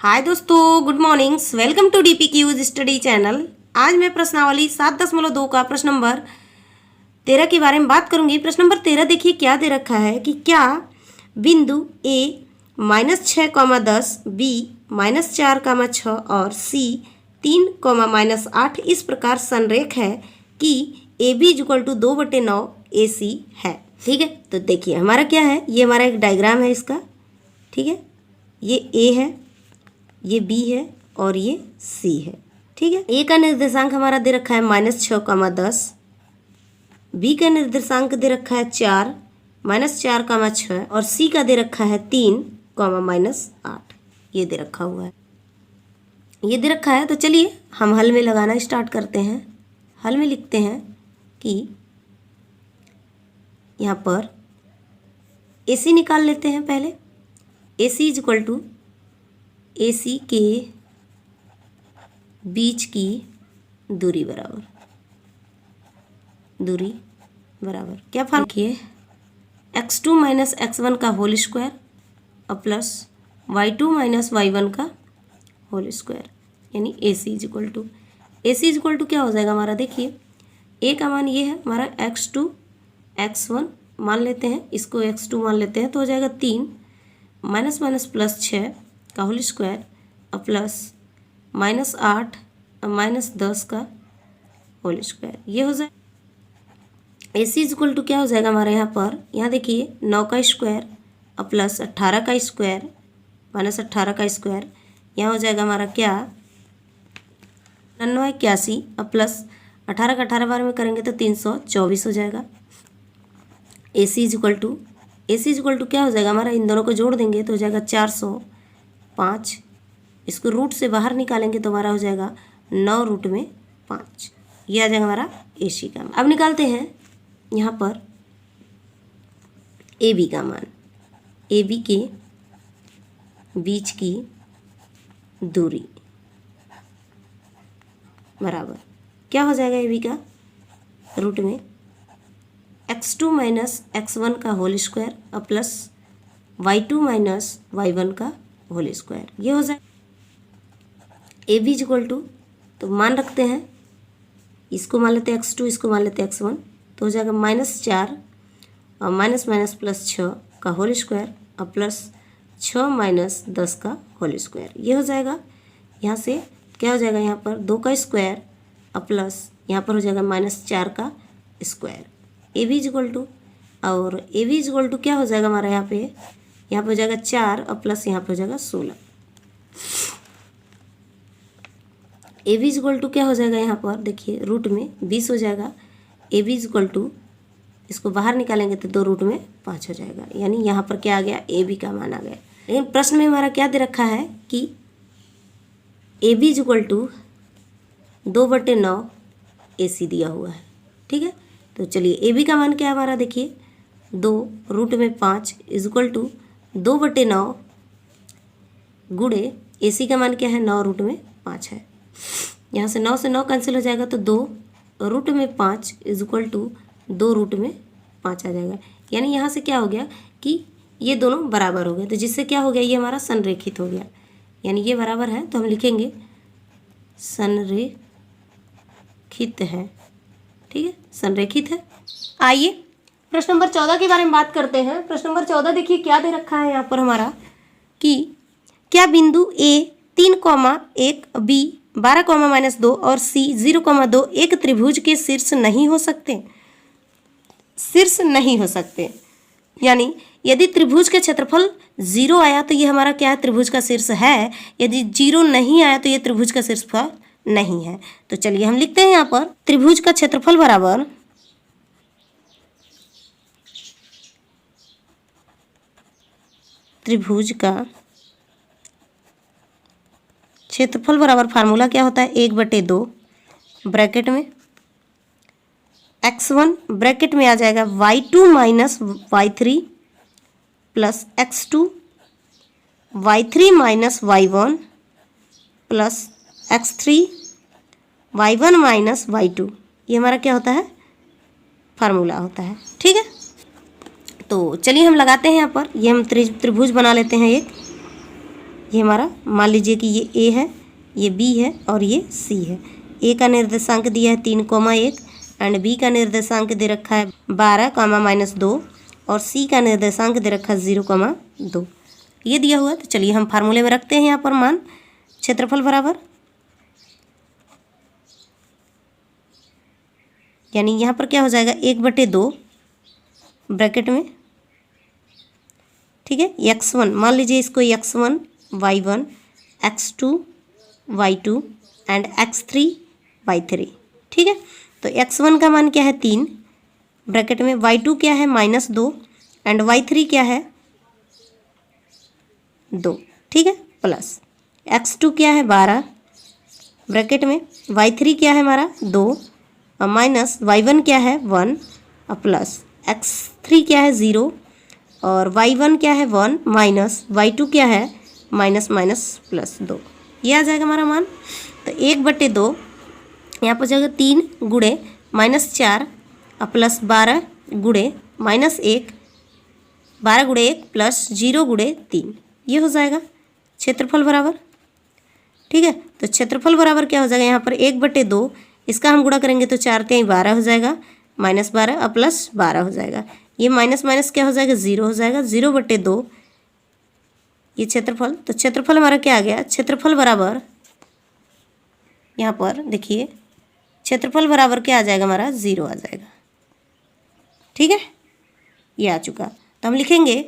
हाय दोस्तों, good mornings. Welcome to DPQ's study channel. आज मैं प्रश्नावली 7.2 का प्रश्न नंबर 13 के बारे में बात करूंगी। प्रश्न नंबर 13 देखिए क्या दे रखा है कि क्या बिंदु A -6, 10, B -4, 6 और C 3, -8 इस प्रकार संरेख है कि AB = 2/9 AC है। ठीक है, तो देखिए हमारा क्या है, ये हमारा एक डायग्राम है इसका। ठीक है, ये A है, ये B है और ये C है। ठीक है, A का निर्देशांक हमारा दे रखा है -6, 10, B का निर्देशांक दे रखा है 4, -4, 6 और C का दे रखा है 3, -8। ये दे रखा हुआ है, ये दे रखा है। तो चलिए हम हल में लगाना स्टार्ट करते हैं। हल में लिखते हैं कि यहाँ पर AC निकाल लेते हैं पहले। AC = AC के बीच की दूरी बराबर क्या फॉर्म किए, x2 - x1 का होल स्क्वायर और प्लस y2 - y1 का होल स्क्वायर, यानी AC = क्या हो जाएगा हमारा। देखिए A का मान ये है हमारा x2 x1 मान लेते हैं, इसको x2 मान लेते हैं तो हो जाएगा 3 -+6 का होल स्क्वायर और प्लस -8 और -10 का होल स्क्वायर। ये हो जाए AC = क्या हो जाएगा हमारे यहाँ पर। यहाँ देखिए 9 का स्क्वायर और प्लस 18 का स्क्वायर -18 का स्क्वायर। यहाँ हो जाएगा हमारा क्या 9981 और प्लस 18 का 18 बार में करेंगे तो 324 हो जाएगा। AC = क्या हो जाएगा हमारा, इन दोनों को जोड़ देंगे तो हो जाएगा 405। इसको रूट से बाहर निकालेंगे तो हमारा हो जाएगा 9√5। ये आ जाएगा हमारा AC का मान। अब निकालते हैं यहाँ पर AB का मान। AB के बीच की दूरी बराबर क्या हो जाएगा AB का रूट में x2 - x1 का होल स्क्वायर और प्लस y2 - y1 का होल स्क्वायर। ये हो जाए AB = तो मान रखते हैं, इसको मान लेते हैं x2, इसको मान लेते हैं x1 तो हो जाएगा -4 और +6 का होल स्क्वायर और प्लस 6 - 10 का होल स्क्वायर। ये हो जाएगा, यहाँ से क्या हो जाएगा, यहाँ पर 2 का स्क्वायर और प्लस यहाँ पर हो जाएगा -4 का स्क्वायर। AB = और AB = क्या हो जाएगा हमारा यहाँ पे हो जाएगा 4 और प्लस यहाँ पे हो जाएगा 16। AB = क्या हो जाएगा यहाँ पर, देखिए रूट में 20 हो जाएगा। AB = इसको बाहर निकालेंगे तो 2 रूट में 5 हो जाएगा, यानी यहाँ पर क्या आ गया, AB का मान आ गया। लेकिन प्रश्न में हमारा क्या दे रखा है कि AB = 2/9 AC दिया हुआ है। ठीक है, तो चलिए AB का मान क्या है हमारा, देखिए 2√5 = 2/9 गुणे AC का मान क्या है 9√5 है। यहाँ से 9 से 9 कैंसिल हो जाएगा तो 2√5 = 2√5 आ जाएगा। यानी यहाँ से क्या हो गया कि ये दोनों बराबर हो गए, तो जिससे क्या हो गया, ये हमारा संरेखित हो गया। यानी ये बराबर है तो हम लिखेंगे संरेखित है। ठीक है, संरेखित है। आइए प्रश्न नंबर 14 के बारे में बात करते हैं। प्रश्न नंबर 14 देखिए क्या दे रखा है यहाँ पर हमारा कि क्या बिंदु A 3, 1, B 12, -2 और C 0, 2 एक त्रिभुज के शीर्ष नहीं हो सकते। शीर्ष नहीं हो सकते यानी यदि त्रिभुज का क्षेत्रफल 0 आया तो ये हमारा क्या है, त्रिभुज का शीर्ष है। यदि 0 नहीं आया तो ये त्रिभुज का शीर्षफल नहीं है। तो चलिए हम लिखते हैं यहाँ पर त्रिभुज का क्षेत्रफल बराबर फार्मूला क्या होता है, 1/2 ब्रैकेट में x1 ब्रैकेट में आ जाएगा y2 - y3 plus x2 y3 - y1 plus x3 y1 - y2। ये हमारा क्या होता है, फार्मूला होता है। ठीक है, तो चलिए हम लगाते हैं यहाँ पर, ये हम त्रिभुज बना लेते हैं एक। ये हमारा मान लीजिए कि ये ए है, ये बी है और ये सी है। ए का निर्देशांक दिया है 3,1 एंड बी का निर्देशांक दे रखा है 12, -2 और सी का निर्देशांक दे रखा है 0,2। ये दिया हुआ है। तो चलिए हम फार्मूले में रखते हैं यहाँ पर मान क्षेत्रफल बराबर, यानी यहाँ पर क्या हो जाएगा 1/2 ब्रैकेट में, ठीक है। x1 मान लीजिए इसको x1 y1 x2 y2 and x3 y3, ठीक है। तो x1 का मान क्या है 3 ब्रैकेट में, y2 क्या है -2 एंड y3 क्या है 2, ठीक है, प्लस x2 क्या है 12 ब्रैकेट में, y3 क्या है हमारा 2 और माइनस y1 क्या है 1 और प्लस x3 क्या है 0 और y1 क्या है 1 माइनस y2 क्या है -+2। ये आ जाएगा हमारा मान। तो 1/2 यहाँ पर जाएगा 3 गुणे -4 और प्लस 12 गुणे -1, 12 गुणे 1 प्लस 0 गुणे 3, ये हो जाएगा क्षेत्रफल बराबर, ठीक है। तो क्षेत्रफल बराबर क्या हो जाएगा यहाँ पर 1/2, इसका हम गुणा करेंगे तो 4×3 = 12 हो जाएगा, -12 और प्लस 12 हो जाएगा, ये माइनस माइनस क्या हो जाएगा 0 हो जाएगा, 0/2 ये क्षेत्रफल। तो क्षेत्रफल हमारा क्या आ गया, क्षेत्रफल बराबर यहाँ पर देखिए क्षेत्रफल बराबर क्या आ जाएगा हमारा 0 आ जाएगा, ठीक है, ये आ चुका। तो हम लिखेंगे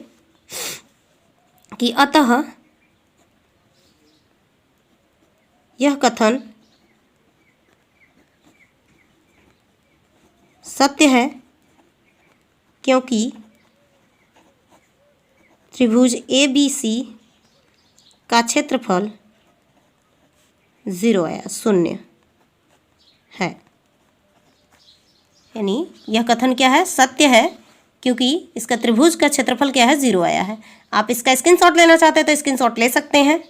कि अतः यह कथन सत्य है क्योंकि त्रिभुज ABC का क्षेत्रफल 0 आया, 0 है। यानी यह कथन क्या है, सत्य है क्योंकि इसका त्रिभुज का क्षेत्रफल क्या है 0 आया है। आप इसका स्क्रीनशॉट लेना चाहते हैं तो स्क्रीनशॉट ले सकते हैं।